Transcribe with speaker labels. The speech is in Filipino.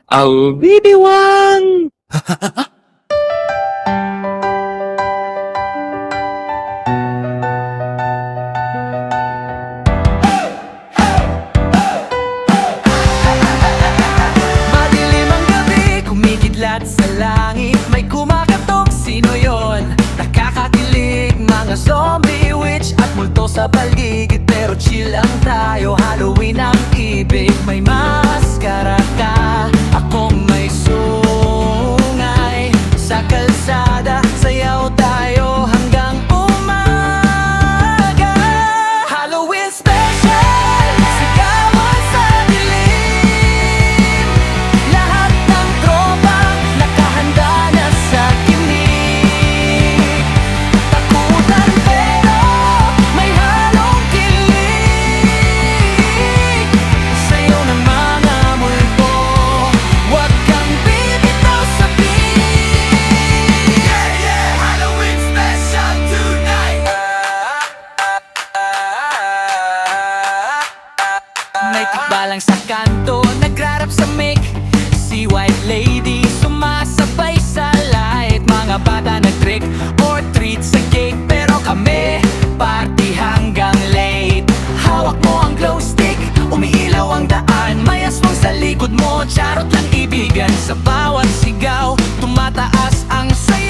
Speaker 1: Au bibiwang!
Speaker 2: Madilim ang gabi, kumikidlat sa langit. May kumakatok, sino yon? Nakakakilig, mga zombie, witch at multo sa paligid. Pero chill lang tayo, Halloween ang ibig. May maskara ka, akong may sungay. Sa kalsada, sayaw tayo hanggang umaga. Halloween special, sigawan sa dilim. Lahat ng tropa, nakahanda na sa kinig. Takutan pero may halong kilig. Sayo ng mga multo, huwag kang bibitaw sa beat. Yeah, yeah, Halloween special tonight. May tikbalang sa kanto, nagrarap sa mic. Si White Lady, sumasabay sa light. Mga bata nag-trick or treat sa cake. Pero kami, party hanggang late. Hawak mo ang glow stick, umiilaw ang daan. May aswang sa likod mo, charot lang ibigan. Sa bawat sigaw, tumataas ang sayo.